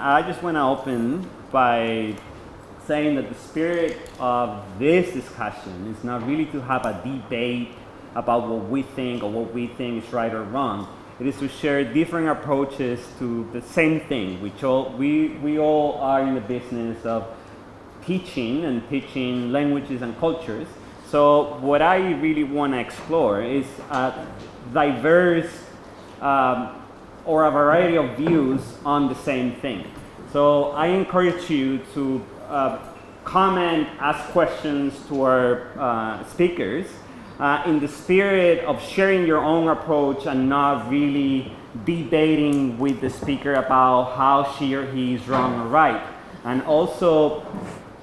I just want to open by saying that the spirit of this discussion is not really to have a debate about what we think or what we think is right or wrong. It is to share different approaches to the same thing, which we all are in the business of teaching and teaching languages and cultures. So what I really want to explore is diverse or a variety of views on the same thing. So I encourage you to comment, ask questions to our speakers in the spirit of sharing your own approach and not really debating with the speaker about how she or he is wrong or right. And also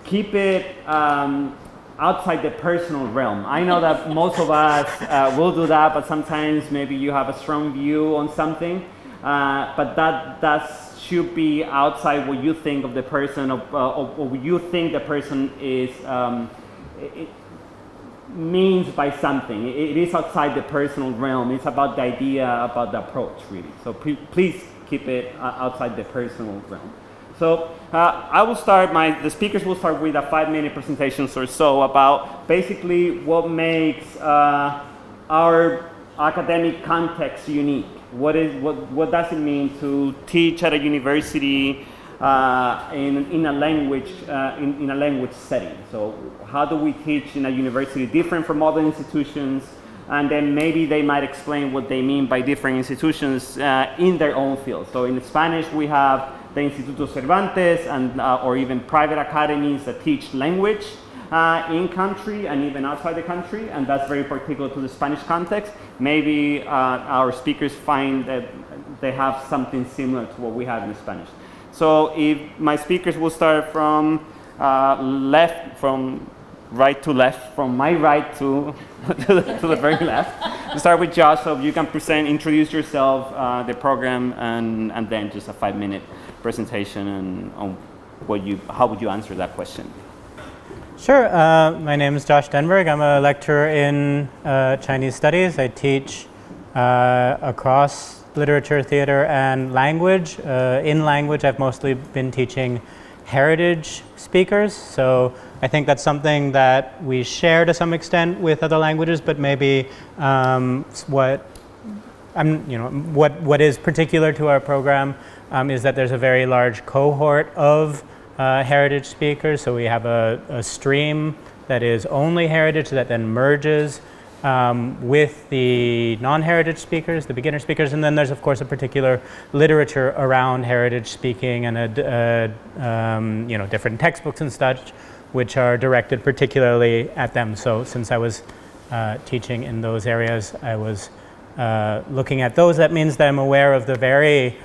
keep it outside the personal realm. I know that most of us will do that, but sometimes maybe you have a strong view on something, but that should be outside what you think of the person, or what you think the person is means by something. It is outside the personal realm. It's about the idea, about the approach, really. So please keep it outside the personal realm. So I will start, the speakers will start with a 5-minute presentations or so about basically what makes our academic context unique. What does it mean to teach at a university in a language setting? So how do we teach in a university different from other institutions? And then maybe they might explain what they mean by different institutions in their own field. So in Spanish we have the Instituto Cervantes and or even private academies that teach language in country and even outside the country, and that's very particular to the Spanish context. Maybe our speakers find that they have something similar to what we have in Spanish. So if my speakers will start from right to left, from my right to the very left. We'll start with Josh, so you can introduce yourself, the program, and then just a 5-minute presentation on how would you answer that question. Sure. My name is Josh Denberg. I'm a lecturer in Chinese studies. I teach across literature, theater, and language. In language, I've mostly been teaching heritage speakers. So I think that's something that we share to some extent with other languages, but maybe what is particular to our program is that there's a very large cohort of heritage speakers. So we have a stream that is only heritage that then merges with the non-heritage speakers, the beginner speakers, and then there's of course a particular literature around heritage speaking and different textbooks and such, which are directed particularly at them. So since I was teaching in those areas, I was looking at those. That means that I'm aware of the very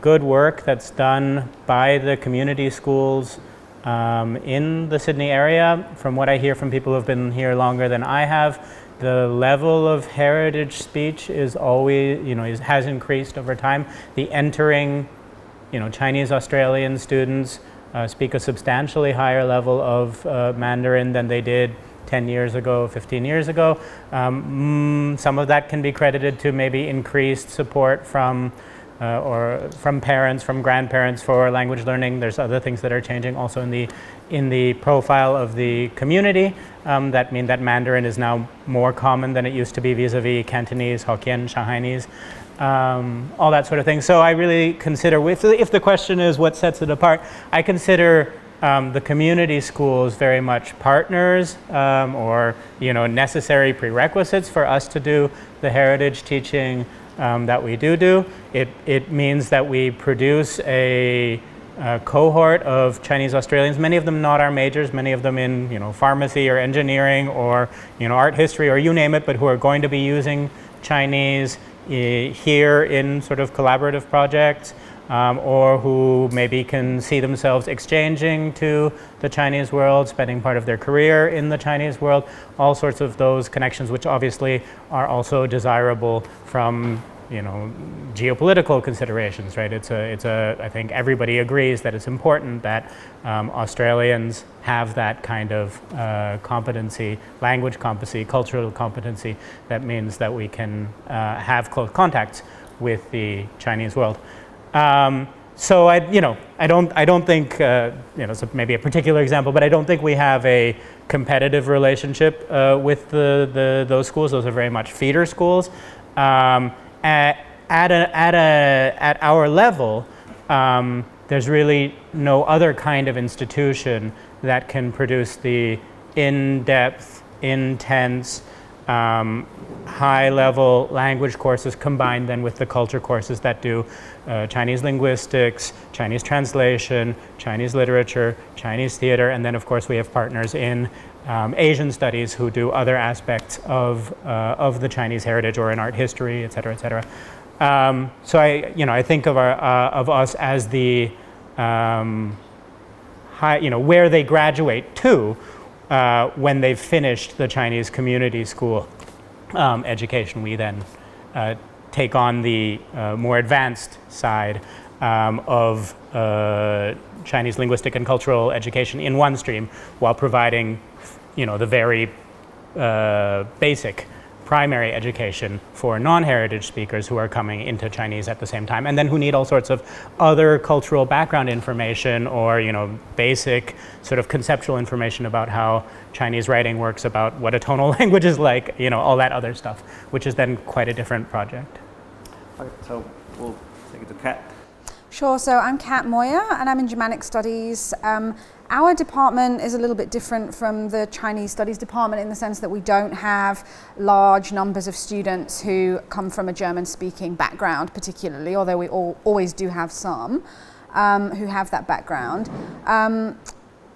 good work that's done by the community schools in the Sydney area. From what I hear from people who have been here longer than I have, the level of heritage speech is always, has increased over time. The entering, Chinese Australian students speak a substantially higher level of Mandarin than they did 10 years ago, 15 years ago. Some of that can be credited to maybe increased support from parents, from grandparents for language learning. There's other things that are changing also in the profile of the community that mean that Mandarin is now more common than it used to be vis-a-vis Cantonese, Hokkien, Shanghainese, all that sort of thing. So I really consider, if the question is what sets it apart, I consider the community schools very much partners or necessary prerequisites for us to do the heritage teaching that we do. It means that we produce a cohort of Chinese Australians, many of them not our majors, many of them in pharmacy or engineering or art history or you name it, but who are going to be using Chinese here in sort of collaborative projects, or who maybe can see themselves exchanging to the Chinese world, spending part of their career in the Chinese world, all sorts of those connections, which obviously are also desirable from geopolitical considerations, right? I think everybody agrees that it's important that Australians have that kind of competency, language competency, cultural competency, that means that we can have close contacts with the Chinese world. So I don't think so maybe a particular example, but I don't think we have a competitive relationship with those schools. Those are very much feeder schools. At our level, there's really no other kind of institution that can produce the in-depth, intense, high-level language courses combined then with the culture courses that do Chinese linguistics, Chinese translation, Chinese literature, Chinese theater, and then of course we have partners in Asian studies who do other aspects of the Chinese heritage or in art history, et cetera, et cetera. So I think of us as the where they graduate to when they've finished the Chinese community school education. We then take on the more advanced side of Chinese linguistic and cultural education in one stream, while providing the very basic primary education for non-heritage speakers who are coming into Chinese at the same time, and then who need all sorts of other cultural background information or basic sort of conceptual information about how Chinese writing works, about what a tonal language is like, all that other stuff, which is then quite a different project. Okay, so we'll take it to Kat. Sure, so I'm Kat Moyer and I'm in Germanic Studies. Our department is a little bit different from the Chinese Studies department in the sense that we don't have large numbers of students who come from a German-speaking background particularly, although we always do have some who have that background.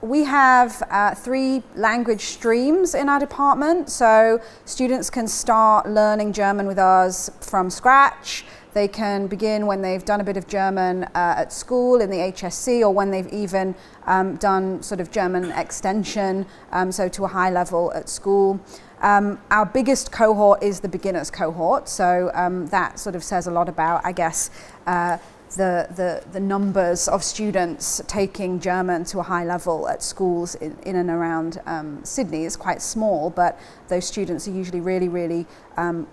We have 3 language streams in our department, so students can start learning German with us from scratch. They can begin when they've done a bit of German at school in the HSC, or when they've even done sort of German extension, so to a high level at school. Our biggest cohort is the beginners cohort, so that sort of says a lot about, I guess, the numbers of students taking German to a high level at schools in and around Sydney. Is quite small, but those students are usually really, really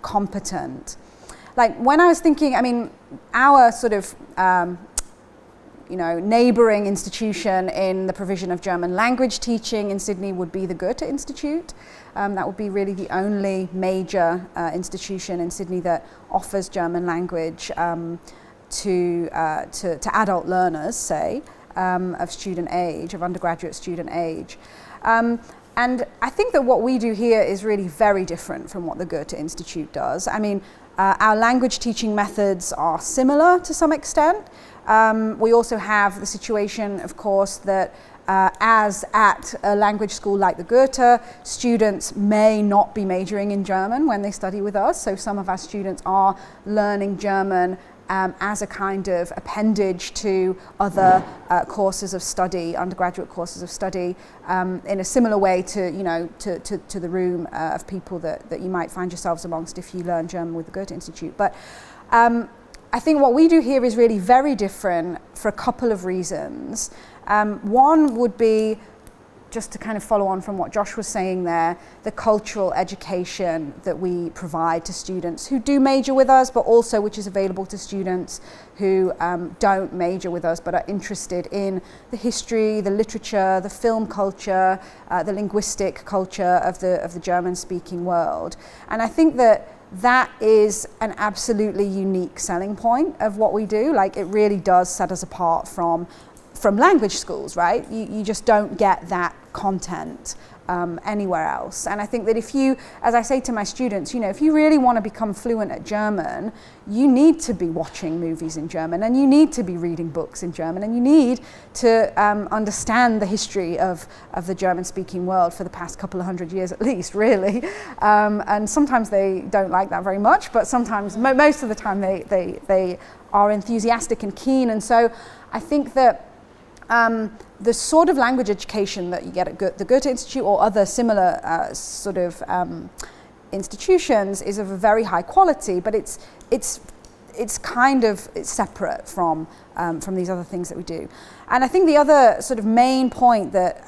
competent. Like when I was thinking, I mean, our sort of neighbouring institution in the provision of German language teaching in Sydney would be the Goethe Institute. That would be really the only major institution in Sydney that offers German language to adult learners, say, of student age, of undergraduate student age. And I think that what we do here is really very different from what the Goethe Institute does. I mean, our language teaching methods are similar to some extent. We also have the situation, of course, that as at a language school like the Goethe, students may not be majoring in German when they study with us. So some of our students are learning German as a kind of appendage to other courses of study, undergraduate courses of study, in a similar way to the room of people that you might find yourselves amongst if you learn German with the Goethe Institute. But I think what we do here is really very different for a couple of reasons. One would be, just to kind of follow on from what Josh was saying there, the cultural education that we provide to students who do major with us, but also which is available to students who don't major with us but are interested in the history, the literature, the film culture, the linguistic culture of the German-speaking world. And I think that is an absolutely unique selling point of what we do. Like, it really does set us apart from language schools, right? You just don't get that content anywhere else. And I think that if you, as I say to my students, if you really want to become fluent at German, you need to be watching movies in German, and you need to be reading books in German, and you need to understand the history of the German-speaking world for the past couple of hundred years at least, really. And sometimes they don't like that very much, but sometimes, most of the time, they are enthusiastic and keen. And so I think that the sort of language education that you get at the Goethe Institute or other similar sort of institutions is of a very high quality, but it's kind of separate from these other things that we do. And I think the other sort of main point that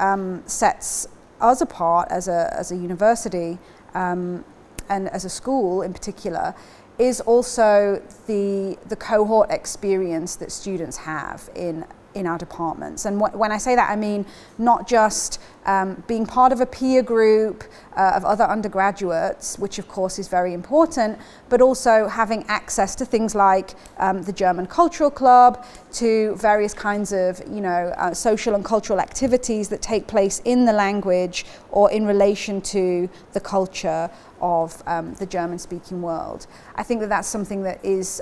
sets us apart as a university and as a school in particular is also the cohort experience that students have in our departments. And when I say that, I mean not just being part of a peer group of other undergraduates, which of course is very important, but also having access to things like the German Cultural Club, to various kinds of social and cultural activities that take place in the language or in relation to the culture of the German-speaking world. I think that that's something that is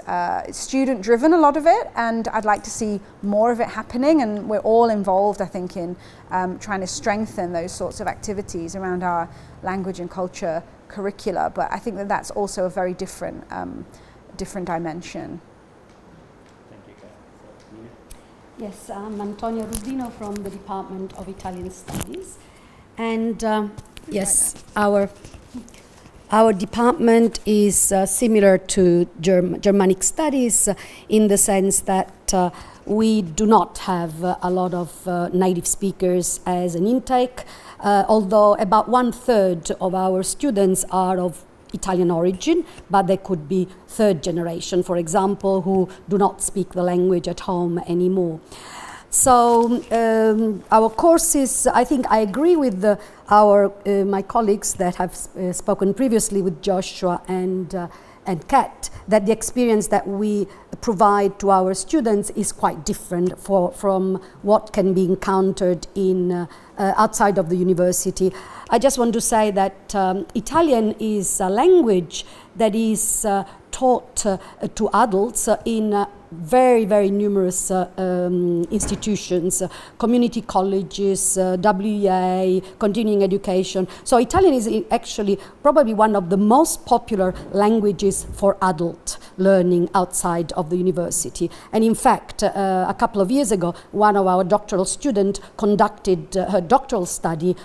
student-driven, a lot of it, and I'd like to see more of it happening, and we're all involved, I think, in trying to strengthen those sorts of activities around our language and culture curricula, but I think that that's also a very different dimension. Thank you, Kat. So, Nina? Yes, I'm Antonia Rubino from the Department of Italian Studies, and yes, our department is similar to Germanic Studies in the sense that we do not have a lot of native speakers as an intake, although about 1/3 of our students are of Italian origin, but they could be third generation, for example, who do not speak the language at home anymore. So our courses, I think I agree with my colleagues that have spoken previously with Joshua and Kat, that the experience that we provide to our students is quite different from what can be encountered in outside of the university. I just want to say that Italian is a language that is taught to adults in very, very numerous institutions, community colleges, WEA, continuing education. So Italian is actually probably one of the most popular languages for adult learning outside of the university. And in fact, a couple of years ago, one of our doctoral students conducted her doctoral study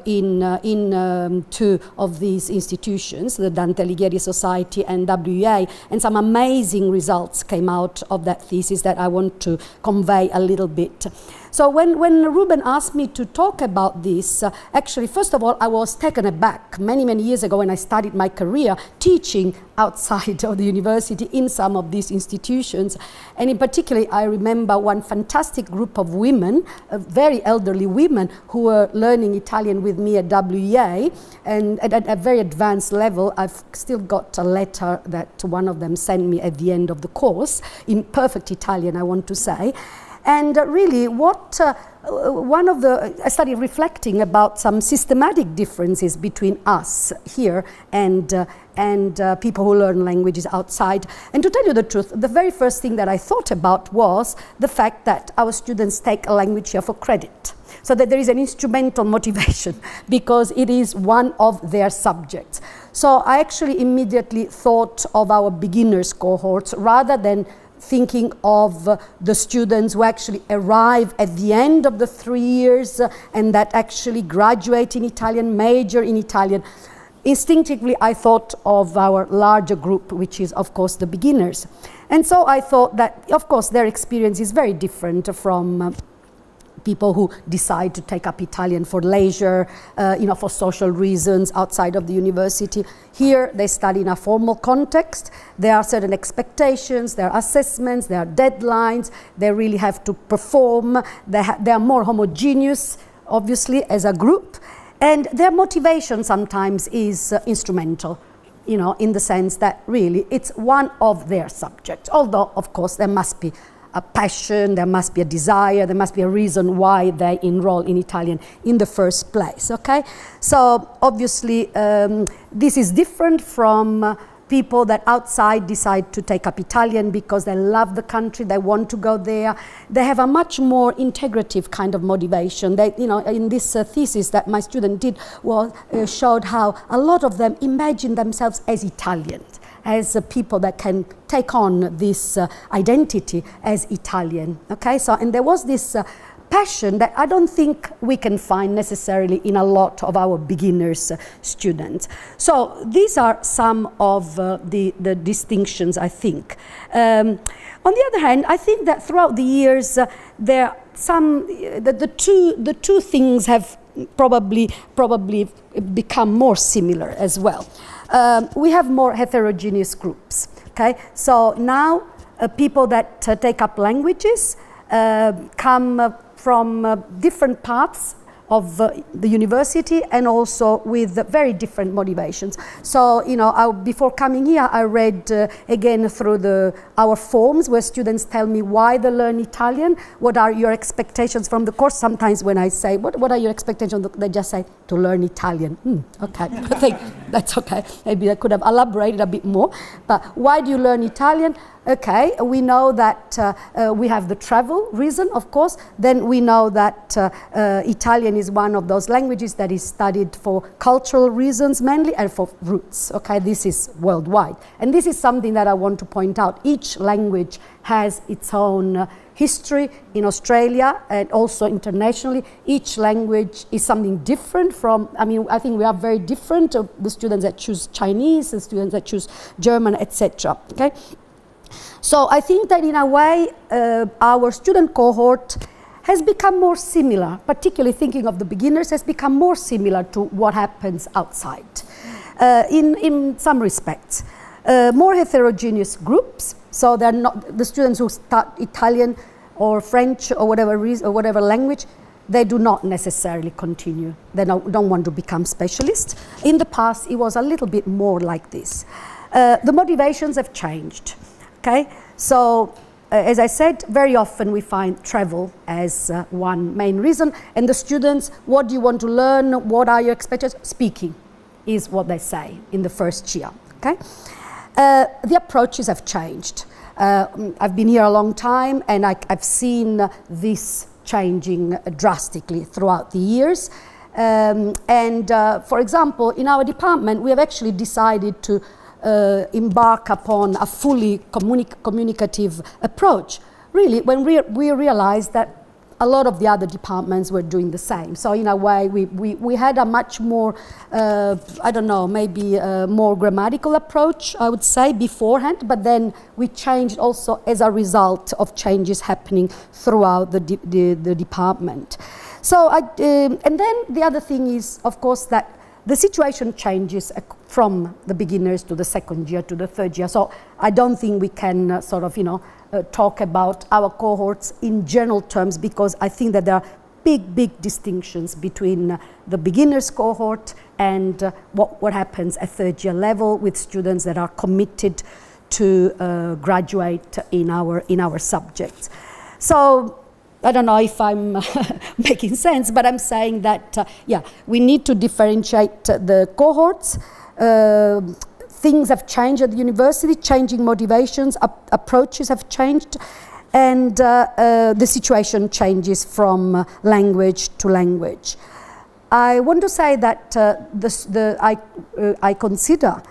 in two of these institutions, the Dante Alighieri Society and WEA, and some amazing results came out of that thesis that I want to convey a little bit. So when Ruben asked me to talk about this, actually, first of all, I was taken aback many years ago when I started my career teaching outside of the university in some of these institutions. And in particular, I remember one fantastic group of women, very elderly women, who were learning Italian with me at WEA. And at a very advanced level, I've still got a letter that one of them sent me at the end of the course, in perfect Italian, I want to say. And really, I started reflecting about some systematic differences between us here and people who learn languages outside. And to tell you the truth, the very first thing that I thought about was the fact that our students take a language here for credit. So that there is an instrumental motivation because it is one of their subjects. So I actually immediately thought of our beginners cohorts rather than thinking of the students who actually arrive at the end of the 3 years and that actually graduate in Italian, major in Italian. Instinctively, I thought of our larger group, which is, of course, the beginners. And so I thought that, of course, their experience is very different from people who decide to take up Italian for leisure, for social reasons outside of the university. Here, they study in a formal context. There are certain expectations, there are assessments, there are deadlines. They really have to perform. They are more homogeneous, obviously, as a group. And their motivation sometimes is instrumental, in the sense that really it's one of their subjects. Although, of course, there must be a passion, there must be a desire, there must be a reason why they enroll in Italian in the first place, okay? So obviously this is different from people that outside decide to take up Italian because they love the country, they want to go there. They have a much more integrative kind of motivation. They, in this thesis that my student did showed how a lot of them imagine themselves as Italians, as people that can take on this identity as Italian, okay? So, and there was this passion that I don't think we can find necessarily in a lot of our beginners students. So these are some of the distinctions, I think. On the other hand, I think that throughout the years, the two things have probably become more similar as well. We have more heterogeneous groups. Okay, so now people that take up languages come from different paths of the university, and also with very different motivations. So, before coming here, I read again through our forms where students tell me why they learn Italian, what are your expectations from the course. Sometimes when I say, what are your expectations, they just say, to learn Italian. Okay, I think that's okay. Maybe I could have elaborated a bit more. But why do you learn Italian? Okay, we know that we have the travel reason, of course. Then we know that Italian is one of those languages that is studied for cultural reasons mainly, and for roots. Okay, this is worldwide. And this is something that I want to point out. Each language has its own history in Australia and also internationally. Each language is something different from, I think we are very different, the students that choose Chinese, the students that choose German, etc. Okay? So I think that in a way our student cohort has become more similar, particularly thinking of the beginners, has become more similar to what happens outside in some respects. More heterogeneous groups, so they're not the students who start Italian or French or whatever language, they do not necessarily continue. They don't want to become specialists. In the past, it was a little bit more like this. The motivations have changed. Okay, so as I said, very often we find travel as one main reason, and the students, what do you want to learn? What are your expectations? Speaking is what they say in the first year. Okay, the approaches have changed. I've been here a long time, and I've seen this changing drastically throughout the years. For example, in our department, we have actually decided to embark upon a fully communicative approach, really, when we realized that a lot of the other departments were doing the same. So in a way, we had a much more, maybe a more grammatical approach, I would say, beforehand, but then we changed also as a result of changes happening throughout the department. So, and then the other thing is, of course, that the situation changes from the beginners to the second year to the third year. So I don't think we can talk about our cohorts in general terms, because I think that there are big distinctions between the beginners cohort and what happens at third year level with students that are committed to graduate in our subjects. So I don't know if I'm making sense, but I'm saying that, we need to differentiate the cohorts. Things have changed at the university, changing motivations, approaches have changed, and the situation changes from language to language. I want to say that I consider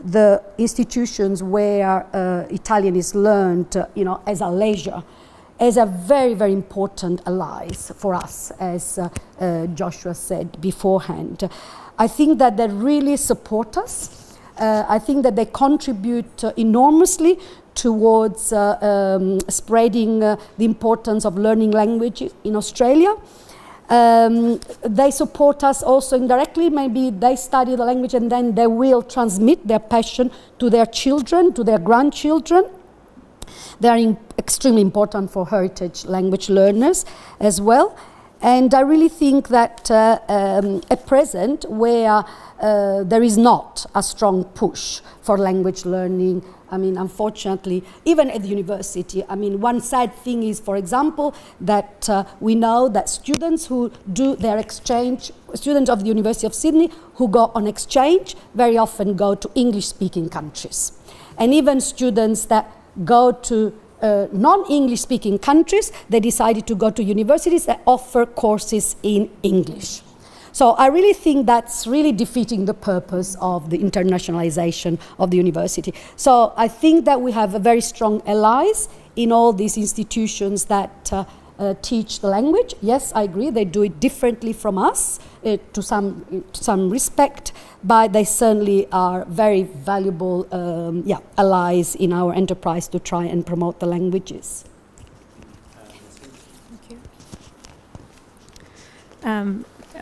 the institutions where Italian is learned, as a leisure, as a very important allies for us, as Joshua said beforehand. I think that they really support us. I think that they contribute enormously towards spreading the importance of learning languages in Australia. They support us also indirectly. Maybe they study the language and then they will transmit their passion to their children, to their grandchildren. They are extremely important for heritage language learners as well. And I really think that at present, where there is not a strong push for language learning, unfortunately, even at the university, one sad thing is, for example, that we know that students who do their exchange, students of the University of Sydney who go on exchange, very often go to English-speaking countries. And even students that go to non-English speaking countries, they decided to go to universities that offer courses in English. So I really think that's really defeating the purpose of the internationalization of the university. So I think that we have a very strong allies in all these institutions that teach the language. Yes, I agree, they do it differently from us to some respect, but they certainly are very valuable allies in our enterprise to try and promote the languages. Thank you.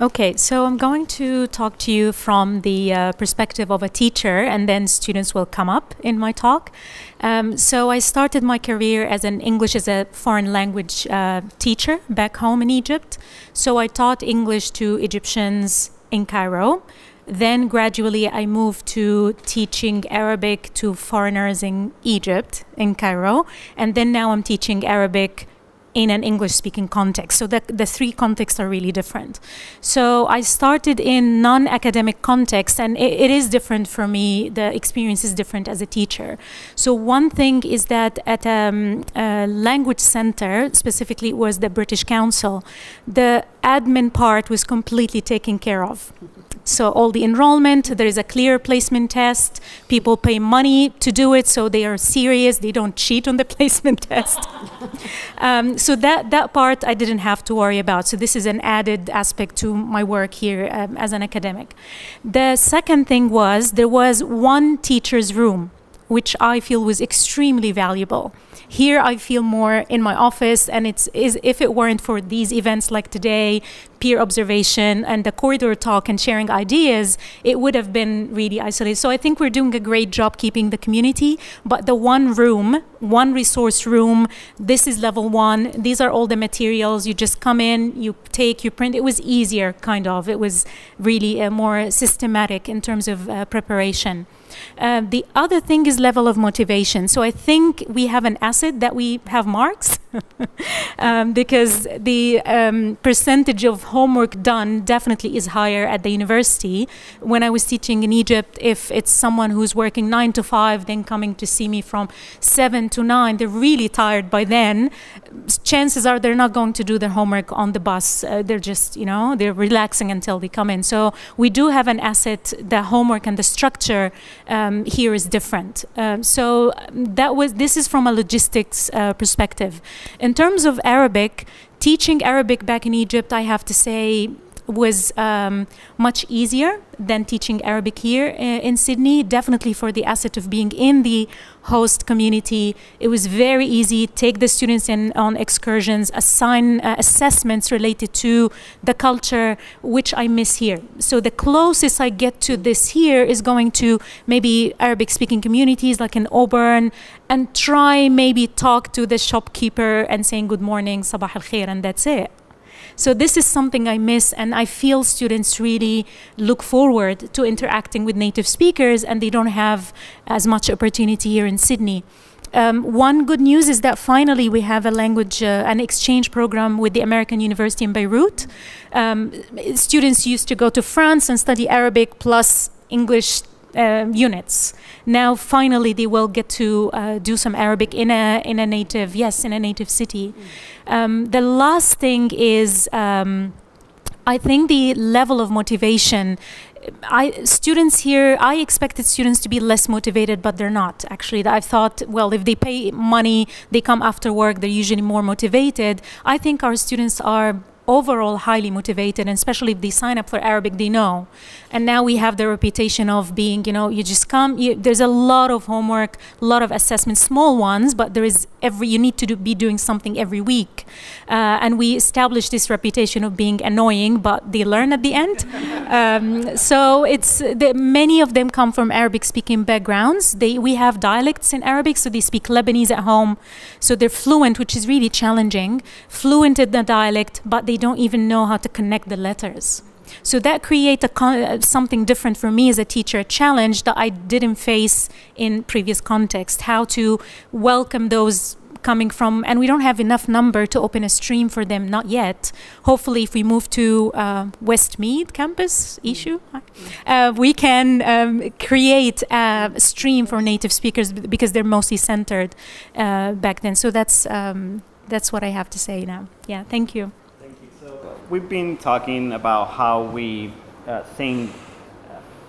Okay, so I'm going to talk to you from the perspective of a teacher, and then students will come up in my talk. So I started my career as an English as a foreign language teacher back home in Egypt. So I taught English to Egyptians in Cairo. Then gradually I moved to teaching Arabic to foreigners in Egypt, in Cairo. And then now I'm teaching Arabic in an English-speaking context. So the three contexts are really different. So I started in non-academic context, and it is different for me. The experience is different as a teacher. So one thing is that at a language center, specifically it was the British Council, the admin part was completely taken care of. So all the enrollment, there is a clear placement test. People pay money to do it, so they are serious. They don't cheat on the placement test. So that part I didn't have to worry about. So this is an added aspect to my work here as an academic. The second thing was there was one teacher's room, which I feel was extremely valuable. Here I feel more in my office, and if it weren't for these events like today, peer observation and the corridor talk and sharing ideas, it would have been really isolated. So I think we're doing a great job keeping the community, but the one room, one resource room, this is level 1, these are all the materials, you just come in, you take, you print. It was easier, kind of. It was really more systematic in terms of preparation. The other thing is level of motivation. So I think we have an asset that we have marks because the percentage of homework done definitely is higher at the university. When I was teaching in Egypt, if it's someone who's working 9 to 5, then coming to see me from 7 to 9, they're really tired by then. Chances are they're not going to do their homework on the bus. They're just, they're relaxing until they come in. So we do have an asset. The homework and the structure here is different. So this is from a logistics perspective. In terms of Arabic, teaching Arabic back in Egypt, I have to say, was much easier than teaching Arabic here in Sydney, definitely for the asset of being in the host community. It was very easy. Take the students in on excursions, assign assessments related to the culture, which I miss here. So the closest I get to this here is going to maybe Arabic-speaking communities like in Auburn, and try maybe talk to the shopkeeper and saying good morning, sabah al-khair, and that's it. So this is something I miss, and I feel students really look forward to interacting with native speakers, and they don't have as much opportunity here in Sydney. One good news is that finally we have a language, an exchange program with the American University in Beirut. Students used to go to France and study Arabic plus English units. Now finally they will get to do some Arabic in a native city. The last thing is I think the level of motivation. Students here, I expected students to be less motivated, but they're not. Actually, I thought, well, if they pay money, they come after work, they're usually more motivated. I think our students are overall highly motivated, and especially if they sign up for Arabic, they know. And now we have the reputation of being, you just come, there's a lot of homework, a lot of assessments, small ones, but you need to be doing something every week. And we established this reputation of being annoying, but they learn at the end. So many of them come from Arabic speaking backgrounds. We have dialects in Arabic, so they speak Lebanese at home. So they're fluent, which is really challenging, fluent in the dialect, but they don't even know how to connect the letters. So that creates something different for me as a teacher, a challenge that I didn't face in previous context, how to welcome those coming from, and we don't have enough number to open a stream for them, not yet. Hopefully if we move to Westmead campus issue, we can create a stream for native speakers because they're mostly centered back then. So that's what I have to say now. Yeah, thank you. We've been talking about how we think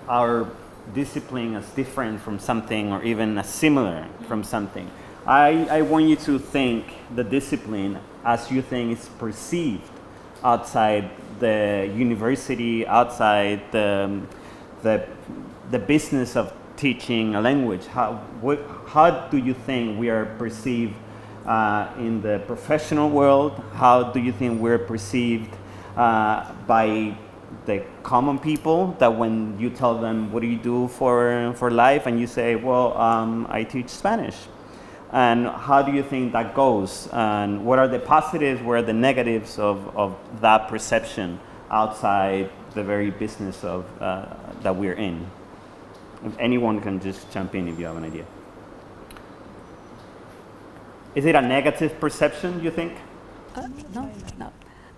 our discipline is different from something, or even as similar from something. I want you to think the discipline as you think is perceived outside the university, outside the business of teaching a language. How do you think we are perceived in the professional world? How do you think we're perceived by the common people, that when you tell them what do you do for life, and you say, well, I teach Spanish. And how do you think that goes? And what are the positives, what are the negatives of that perception outside the very business of that we're in? If anyone can just jump in if you have an idea. Is it a negative perception, you think? No.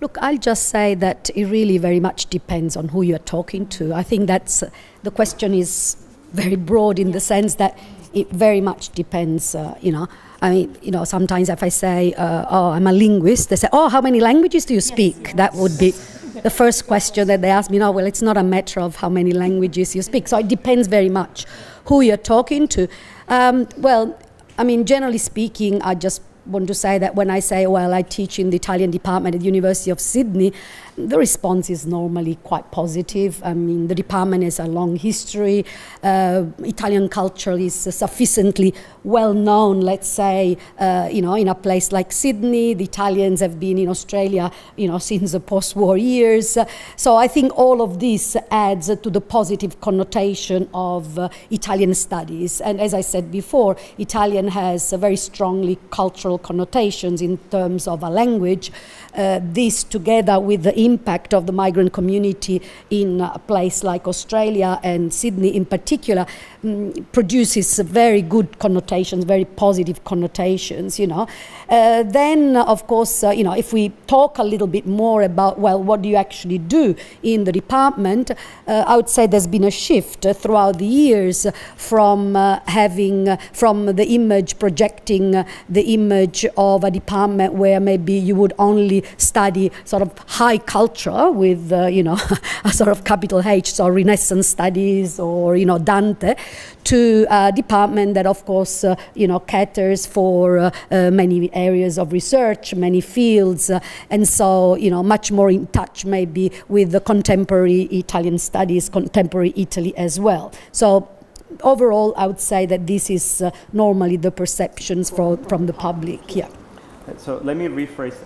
Look, I'll just say that it really very much depends on who you're talking to. I think that's the question is very broad in the sense that it very much depends, I mean, sometimes if I say, oh, I'm a linguist, they say, oh, how many languages do you speak? Yes. That would be the first question that they ask me. No, well, it's not a matter of how many languages you speak. So it depends very much who you're talking to. Well, I mean, generally speaking, I just want to say that when I say, well, I teach in the Italian department at the University of Sydney, the response is normally quite positive. I mean, the department has a long history. Italian culture is sufficiently well known, let's say, in a place like Sydney. The Italians have been in Australia, since the post-war years. So I think all of this adds to the positive connotation of Italian studies. And as I said before, Italian has very strongly cultural connotations in terms of a language. This, together with the impact of the migrant community in a place like Australia and Sydney in particular, produces very good connotations, very positive connotations, Then, of course, if we talk a little bit more about, well, what do you actually do in the department, I would say there's been a shift throughout the years from from the image, projecting the image of a department where maybe you would only study sort of high culture with, a sort of capital H, so Renaissance studies or, Dante, to a department that, of course, caters for many areas of research, many fields, and so, much more in touch maybe with the contemporary Italian studies, contemporary Italy as well. So overall, I would say that this is normally the perceptions from the public, yeah. So let me rephrase.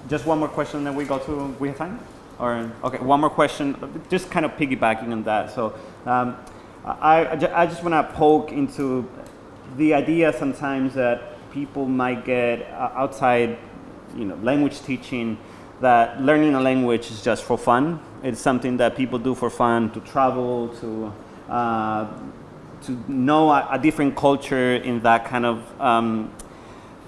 Just one more question, then we go to. We have time? Or okay, one more question. Just kind of piggybacking on that. So I just want to poke into the idea sometimes that people might get outside, language teaching, that learning a language is just for fun. It's something that people do for fun, to travel, to know a different culture in that kind of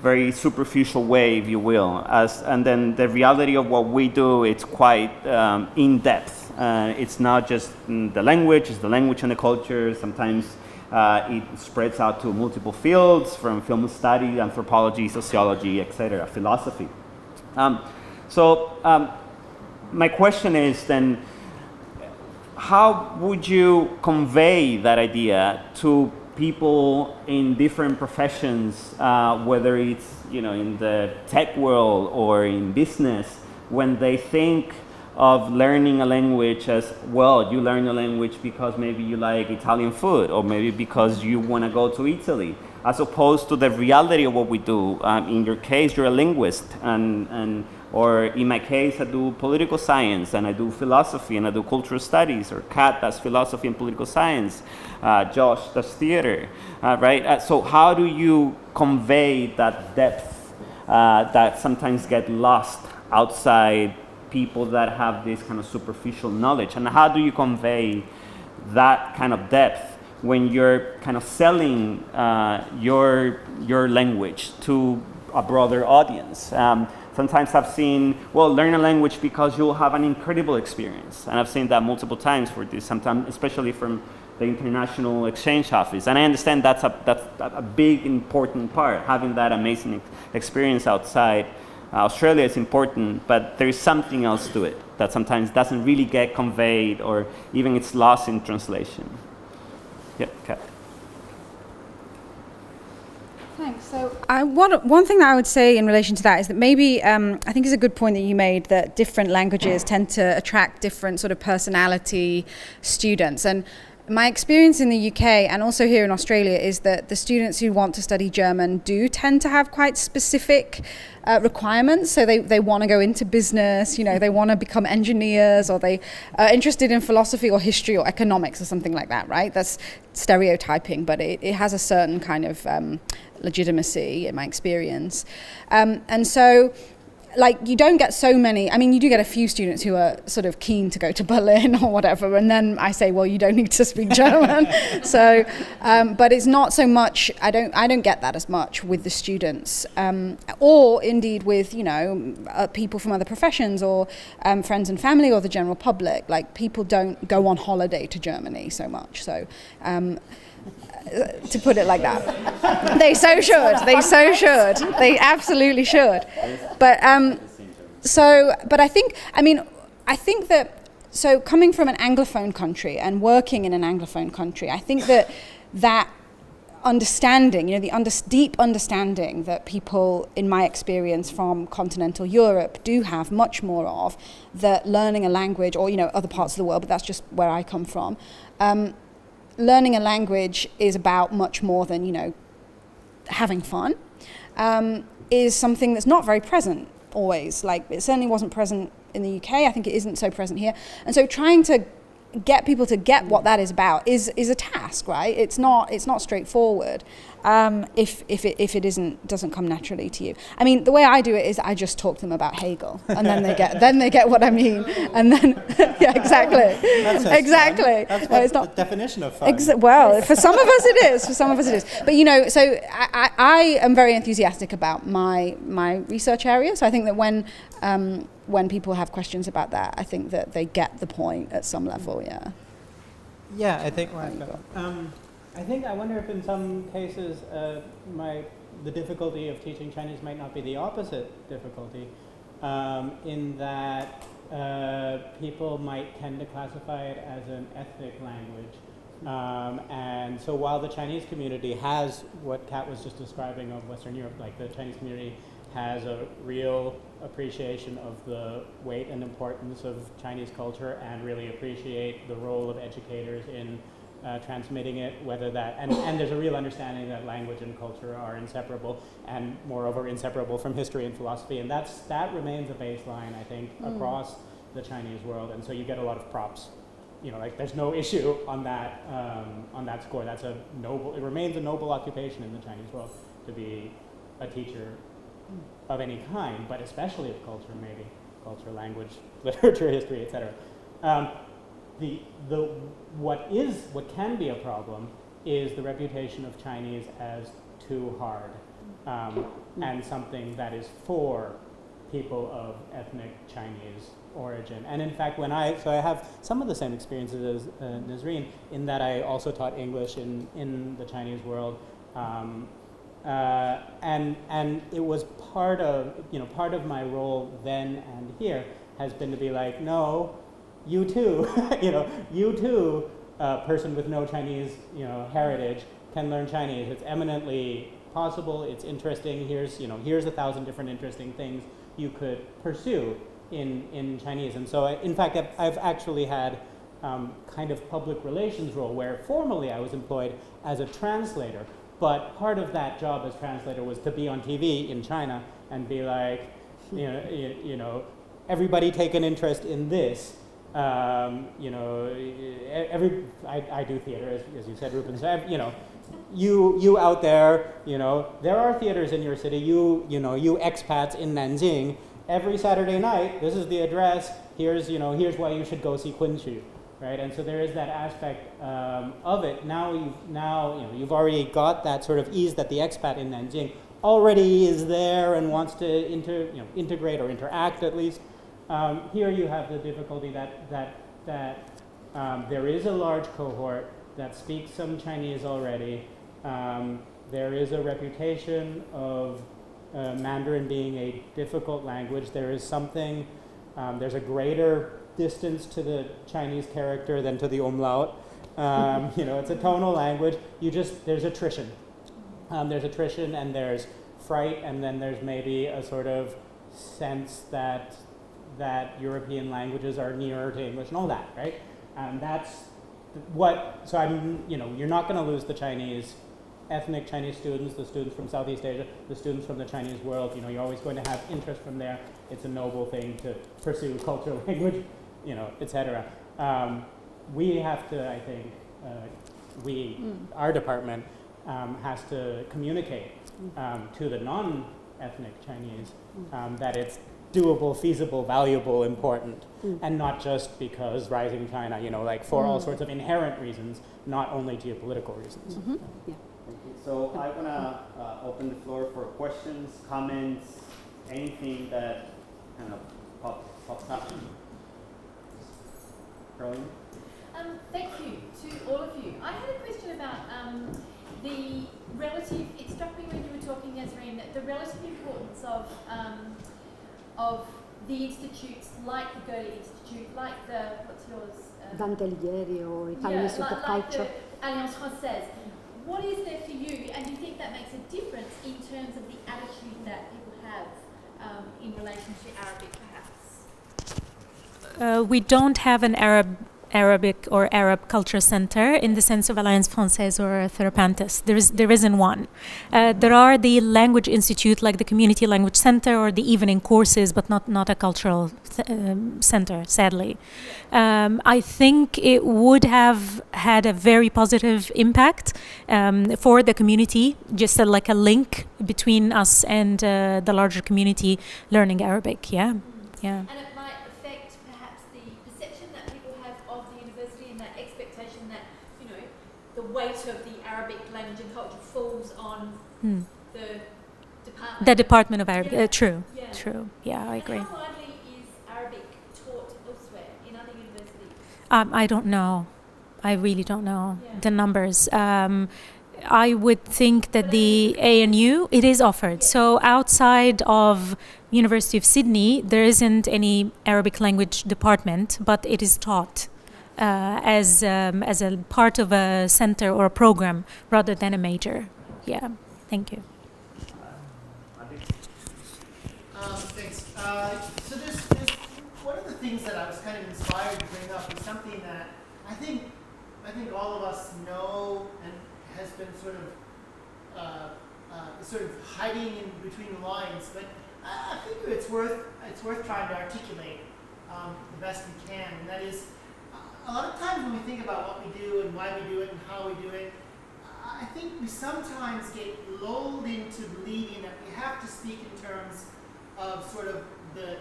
very superficial way, if you will. And then the reality of what we do, it's quite in depth. It's not just the language, it's the language and the culture. Sometimes it spreads out to multiple fields, from film study, anthropology, sociology, etc., philosophy. So my question is then, how would you convey that idea to people in different professions, whether it's in the tech world or in business, when they think of learning a language as, well, you learn a language because maybe you like Italian food, or maybe because you want to go to Italy, as opposed to the reality of what we do. In your case, you're a linguist, or in my case, I do political science, and I do philosophy, and I do cultural studies, or Kat does philosophy and political science, Josh does theater, right? So how do you convey that depth that sometimes get lost outside people that have this kind of superficial knowledge? And how do you convey that kind of depth when you're kind of selling your language to a broader audience? Sometimes I've seen, well, learn a language because you'll have an incredible experience. And I've seen that multiple times for this, sometimes, especially from the International Exchange Office. And I understand that's a big, important part, having that amazing experience outside. Australia is important, but there's something else to it that sometimes doesn't really get conveyed, or even it's lost in translation. Yeah, Kat. Thanks. So one thing that I would say in relation to that is that maybe I think it's a good point that you made, that different languages tend to attract different sort of personality students. And my experience in the UK and also here in Australia is that the students who want to study German do tend to have quite specific requirements. So they want to go into business, they want to become engineers, or they are interested in philosophy or history or economics or something like that, right? That's stereotyping, but it has a certain kind of legitimacy in my experience. And so you don't get so many, you do get a few students who are sort of keen to go to Berlin or whatever, and then I say, well, you don't need to speak German. So, but it's not so much, I don't get that as much with the students, or indeed with, people from other professions or friends and family or the general public. People don't go on holiday to Germany so much. So, to put it like that. They so should. They absolutely should. But but I think that, so coming from an Anglophone country and working in an Anglophone country, I think that understanding, the deep understanding that people, in my experience from continental Europe, do have much more of, that learning a language, or other parts of the world, but that's just where I come from, learning a language is about much more than, having fun, is something that's not very present always. It certainly wasn't present in the UK. I think it isn't so present here. And so trying to get people to get what that is about is a task, right? It's not straightforward if it doesn't come naturally to you. The way I do it is I just talk to them about Hegel, and then they get what I mean, and then yeah, exactly. That's what it's not the definition of fun. Well, for some of us it is. But so I am very enthusiastic about my research area. So I think that when people have questions about that, I think that they get the point at some level. Yeah. Yeah, I think. I wonder if in some cases the difficulty of teaching Chinese might not be the opposite difficulty, in that people might tend to classify it as an ethnic language. And so while the Chinese community has what Kat was just describing of Western Europe, the Chinese community has a real appreciation of the weight and importance of Chinese culture, and really appreciate the role of educators in transmitting it, whether that, and there's a real understanding that language and culture are inseparable, and moreover inseparable from history and philosophy, and that remains a baseline, I think, across the Chinese world, and so you get a lot of props. There's no issue on that score. It remains a noble occupation in the Chinese world to be a teacher of any kind, but especially of culture, maybe culture, language, literature, history, etc. What can be a problem is the reputation of Chinese as too hard, and something that is for people of ethnic Chinese origin. And in fact, I have some of the same experiences as Nazreen, in that I also taught English in the Chinese world. And it was part of my role then and here has been to be like, no, you too, person with no Chinese, heritage can learn Chinese. It's eminently possible. It's interesting. Here's 1,000 different interesting things you could pursue in Chinese. And so, in fact, I've actually had kind of public relations role where formally I was employed as a translator. But part of that job as translator was to be on TV in China and be like, everybody take an interest in this. I do theater, as you said, Rupen. So, you out there, there are theaters in your city. You expats in Nanjing, every Saturday night, this is the address. Here's why you should go see Kunqu. Right, and so there is that aspect of it. Now you've already got that sort of ease that the expat in Nanjing already is there and wants to integrate or interact at least. Here you have the difficulty that there is a large cohort that speaks some Chinese already. There is a reputation of Mandarin being a difficult language. There is something. There's a greater distance to the Chinese character than to the umlaut. It's a tonal language. There's attrition. There's attrition, and there's fright, and then there's maybe a sort of sense that European languages are nearer to English and all that, right? so I'm, you're not going to lose the Chinese, ethnic Chinese students, the students from Southeast Asia, the students from the Chinese world. You're always going to have interest from there. It's a noble thing to pursue culture, language, etc. We have to, I think, our department has to communicate to the non-ethnic Chinese that it's doable, feasible, valuable, important, and not just because rising China, for all sorts of inherent reasons, not only geopolitical reasons. Yeah. So I want to open the floor for questions, comments, anything that kind of pops up. Caroline? Thank you to all of you. I had a question about the relative, it struck me when you were talking, Nazreen, that the relative importance of the institutes like the Goethe Institute, like the, what's yours? Dante Alighieri or Italian Institute of like Culture. the Alliance Française. What is there for you, and do you think that makes a difference in terms of the attitude that people have in relation to Arabic, perhaps? We don't have an Arabic or Arab culture center in the sense of Alliance Française or Therapantis. There isn't one. There are the language institute like the Community Language Center or the evening courses, but not a cultural center, sadly. I think it would have had a very positive impact for the community, just like a link between us and the larger community learning Arabic. Yeah. And it might affect perhaps the perception that people have of the university and that expectation that, the weight of the Arabic language and culture falls on the department. The Department of Arabic. Yeah. True. Yeah. True. Yeah, I agree. And how widely is Arabic taught elsewhere in other universities? I don't know. I really don't know the numbers. I would think that the ANU, it is offered. So outside of University of Sydney, there isn't any Arabic language department, but it is taught as a part of a center or a program rather than a major. Yeah, thank you. Thanks. So there's one of the things that I was kind of inspired to bring up is something that I think all of us know and has been sort of hiding in between the lines, but I figure it's worth trying to articulate the best we can, and that is a lot of times when we think about what we do and why we do it and how we do it, I think we sometimes get lulled into believing that we have to speak in terms of sort of the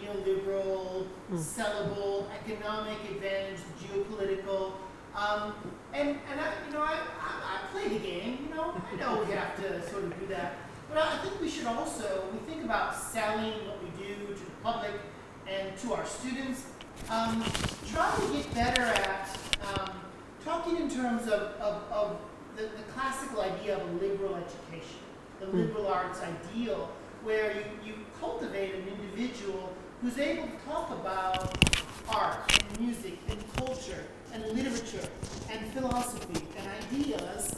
neoliberal, sellable, economic advantage, geopolitical. And I play the game, I know we have to sort of do that. But I think we should also, when we think about selling what we do to the public and to our students, try to get better at talking in terms of the classical idea of a liberal education, the liberal arts ideal, where you cultivate an individual who's able to talk about art and music and culture and literature and philosophy and ideas.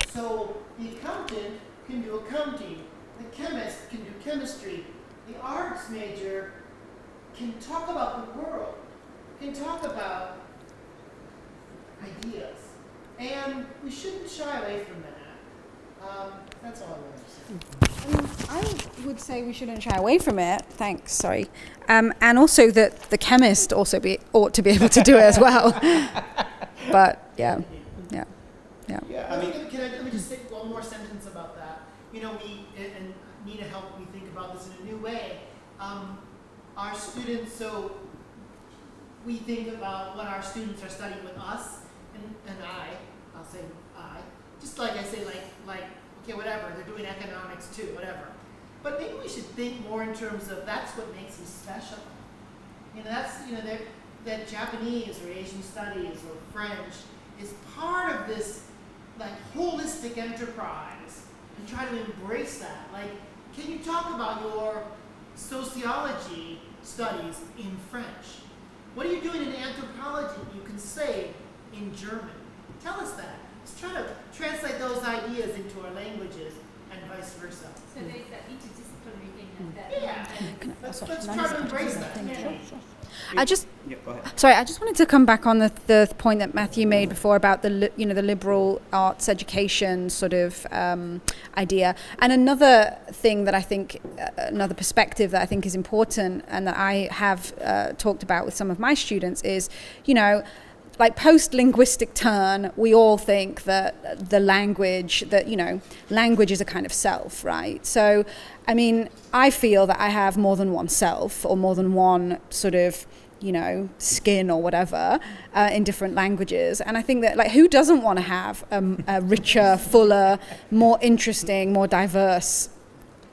So the accountant can do accounting, the chemist can do chemistry, the arts major can talk about the world, can talk about ideas. And we shouldn't shy away from that. That's all I wanted to say. I would say we shouldn't shy away from it. Thanks. Sorry, and also that the chemist also ought to be able to do it as well. But yeah. Let me just say one more sentence about that. We and Nina helped me think about this in a new way. Our students, so we think about when our students are studying with us, and I'll say I, just like I say, like okay, whatever, they're doing economics too, whatever. But maybe we should think more in terms of that's what makes you special. That Japanese or Asian studies or French is part of this holistic enterprise, and try to embrace that. Can you talk about your sociology studies in French? What are you doing in anthropology you can say in German? Tell us that. Let's try to translate those ideas into our languages and vice versa. So there's that interdisciplinary thing that. Yeah. Let's try to embrace that. I just Yeah, go ahead. Sorry, I just wanted to come back on the point that Matthew made before about the liberal arts education sort of idea. And another thing that I think, another perspective that I think is important and that I have talked about with some of my students is, like post-linguistic turn, we all think that language is a kind of self, right? So, I mean, I feel that I have more than one self or more than one sort of, skin or whatever in different languages. And I think that, like, who doesn't want to have a richer, fuller, more interesting, more diverse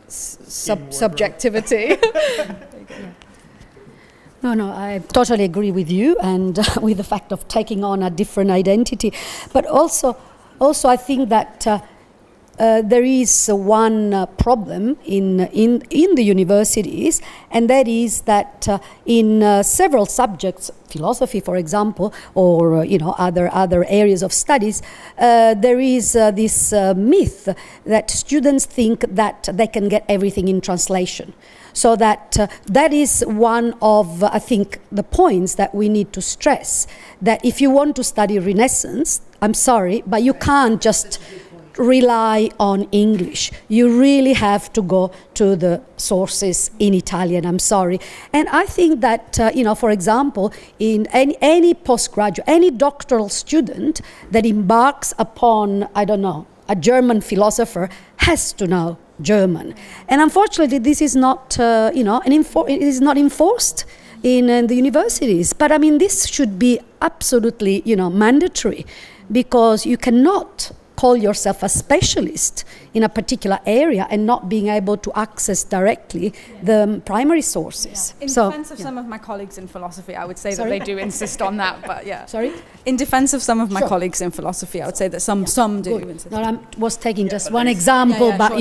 subjectivity? No, I totally agree with you and with the fact of taking on a different identity. But also I think that there is one problem in the universities, and that is that in several subjects, philosophy, for example, or other areas of studies, there is this myth that students think that they can get everything in translation. So that is one of, I think, the points that we need to stress, that if you want to study Renaissance, I'm sorry, but you can't just rely on English. You really have to go to the sources in Italian, I'm sorry. And I think that, for example, in any postgraduate, any doctoral student that embarks upon, a German philosopher has to know German. And unfortunately, this is not, it is not enforced in the universities. But I mean, this should be absolutely, mandatory, because you cannot call yourself a specialist in a particular area and not being able to access directly the primary sources. In defense of some of my colleagues in philosophy, I would say that they do insist on that, but yeah. Sorry? In defense of some of my colleagues in philosophy, I would say that some do insist. No, I was taking just one example, but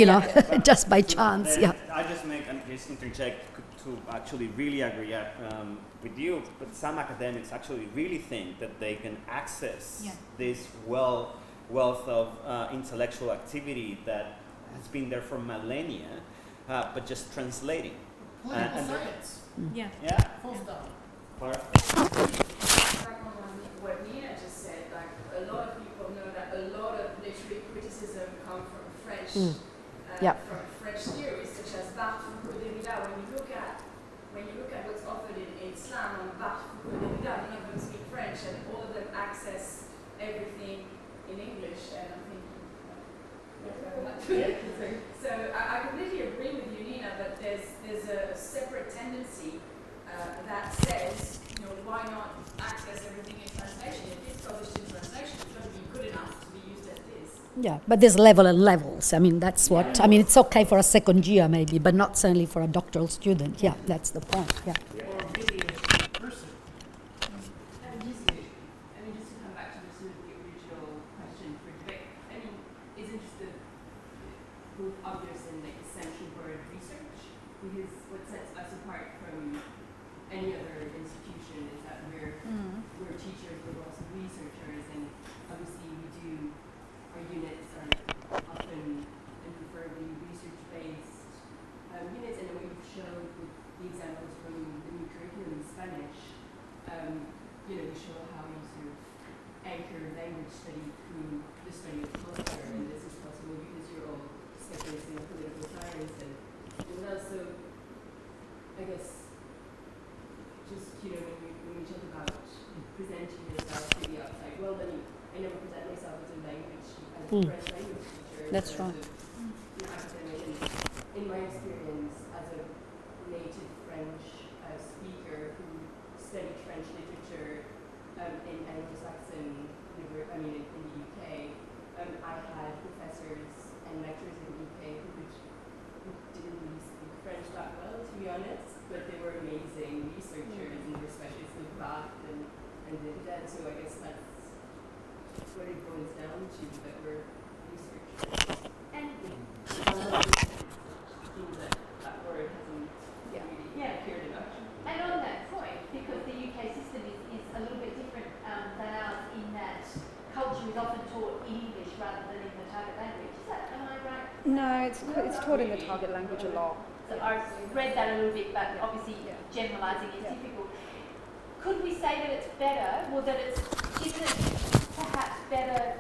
just by chance, I just make an interject to actually really agree with you, but some academics actually really think that they can access this wealth of intellectual activity that has been there for millennia, but just translating. Political science. Yeah. Full stop. What Nina just said, like a lot of people know that a lot of literary criticism come from French, from French theories such as Barthes, Foucault, Derrida. When you look at what's offered in Islam on Barthes, Foucault, Derrida, none of them speak French, and all of them access everything in English, and I think so I completely agree with you, Nina, but there's a separate tendency that says, why not access everything in translation? If it's published in translation, it's got to be good enough to be used as this. Yeah, but there's level and levels. I mean, that's what, it's okay for a second year maybe, but not certainly for a doctoral student. Yeah, that's the point, Or maybe a person. Just to come back to the original question for debate, isn't just both obvious and essential for research? Because what sets us apart from any other institution is that we're teachers, we're also researchers, and obviously our units are often and preferably research-based units, and what you've shown with the examples from the new curriculum in Spanish, we show how you sort of anchor language study through the study of culture, and this is possible because you're all specialists in political science, and also, I guess, just, when we talk about presenting yourself to the outside world, I never present myself as a language, as a French language teacher. That's right. Academic, and in my experience as a native French speaker who studied French literature in Anglo-Saxon, in the UK, I had professors and lecturers in the UK who didn't really speak French that well, to be honest, but they were amazing researchers and were specialists in Barthes and did that. So I guess that's what it boils down to, that we're researchers. And seems that word hasn't really appeared enough. And on that point, because the UK system is a little bit different than ours in that culture is often taught in English rather than in the target language. Am I right? No, it's taught in the target language a lot. So I read that a little bit, but obviously generalising is difficult. say that it's better, or that it's, isn't it perhaps better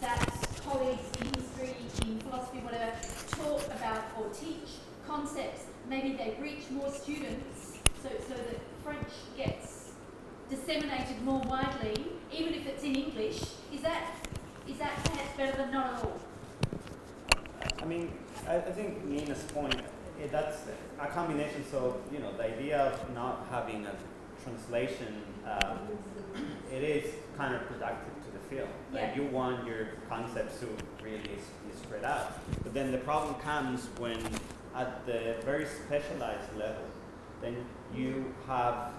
that colleagues in history, in philosophy, whatever, talk about or teach concepts, maybe they reach more students, so that French gets disseminated more widely, even if it's in English? Is that perhaps better than not at all? I mean, I think Nina's point, that's a combination. So, you know, the idea of not having a translation, it is kind of productive to the field. Like, you want your concepts to really be spread out. But then the problem comes when at the very specialized level, then you have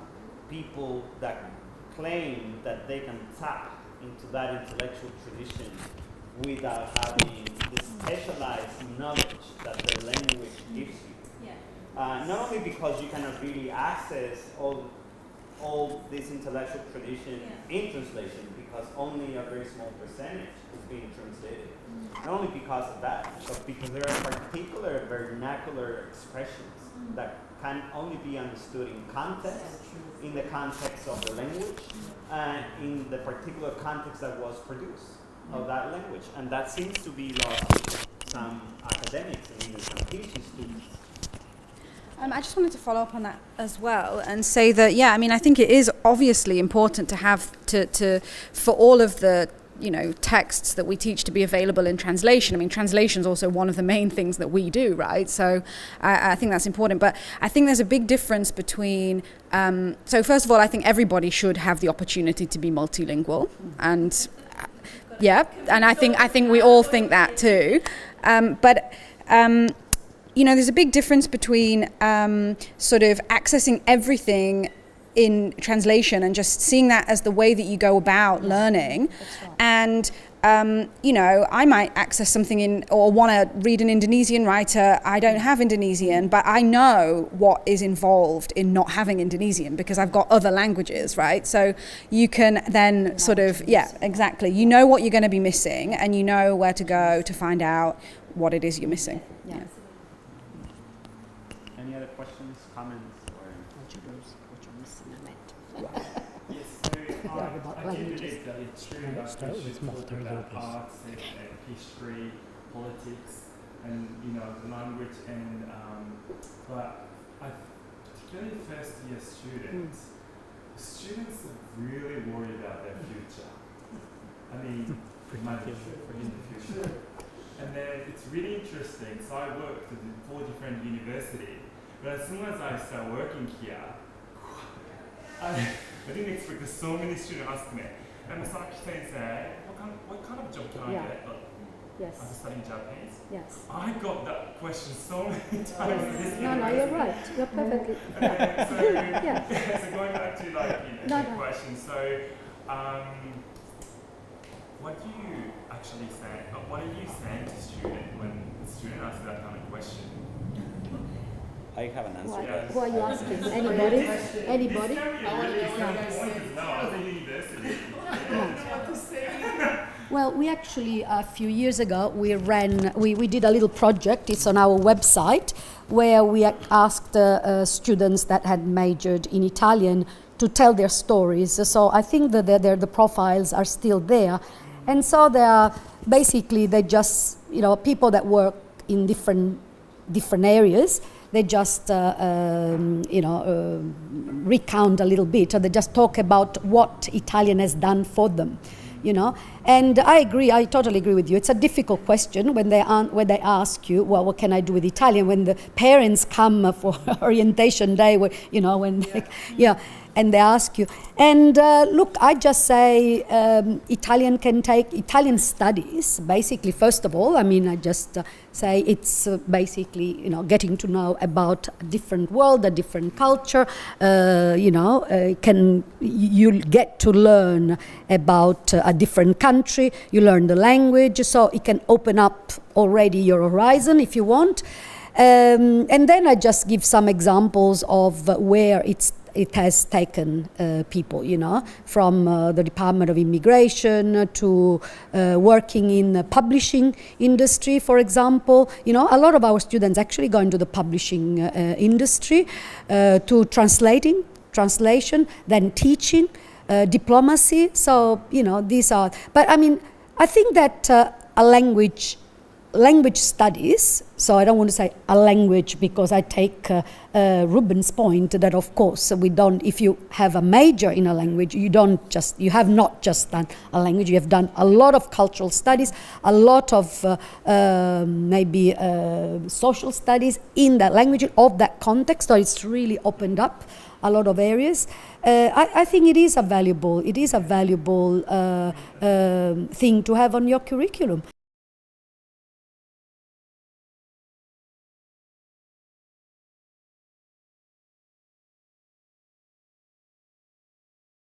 people that claim that they can tap into that intellectual tradition without having the specialized knowledge that the language gives you. Not only because you cannot really access all this intellectual tradition in translation, because only a very small percentage is being translated. Not only because of that, but because there are particular vernacular expressions that can only be understood in context, in the context of the language, and in the particular context that was produced of that language. And that seems to be lost to some academics and even some teaching students. I just wanted to follow up on that as well and say that, I mean, I think it is obviously important to have for all of the, you know, texts that we teach to be available in translation. I mean, translation is also one of the main things that we do, right? So I think that's important. But I think there's a big difference between, so first of all, I think everybody should have the opportunity to be multilingual. And and I think we all think that too. You know, there's a big difference between sort of accessing everything in translation and just seeing that as the way that you go about learning. And, you know, I might access something in or want to read an Indonesian writer. I don't have Indonesian, but I know what is involved in not having Indonesian because I've got other languages, right? So you can then sort of, exactly. You know what you're going to be missing and you know where to go to find out what it is you're missing. Any other questions, comments, or? Yes, so I do believe that it's true that we should talk about arts and history, politics, and you know the language. And but particularly first-year students are really worried about their future. I mean, money in the future. And then it's really interesting. So I worked at 4 different universities, but as soon as I start working here, I didn't expect that so many students ask me, and Masaki sensei, what kind of job can I get? I'm studying Japanese. Yes. I got that question so many times. No, you're right. You're perfectly. So going back to the question, so what do you actually say? What are you saying to students when the student asks that kind of question? I have an answer. Yes. Who are you asking? Anybody? Anybody? Well, we actually, a few years ago, we did a little project, it's on our website, where we asked students that had majored in Italian to tell their stories. So I think that the profiles are still there. And so they are basically, they just, you know, people that work in different areas, they just, recount a little bit, or they just talk about what Italian has done for them, you know. And I totally agree with you. It's a difficult question when they ask you, well, what can I do with Italian? When the parents come for orientation day, and they ask you. And look, I just say Italian studies, basically, first of all, I mean, I just say it's basically, you know, getting to know about a different world, a different culture, you'll get to learn about a different country, you learn the language, so it can open up already your horizon if you want. And then I just give some examples of where it has taken people, you know, from the Department of Immigration to working in the publishing industry, for example. You know, a lot of our students actually go into the publishing industry to translating translation, then teaching, diplomacy. So, you know, these are, but I mean, I think that a language studies, so I don't want to say a language because I take Ruben's point that of course we don't, if you have a major in a language, you have not just done a language, you have done a lot of cultural studies, a lot of maybe social studies in that language, of that context, so it's really opened up a lot of areas. I think it is a valuable thing to have on your curriculum.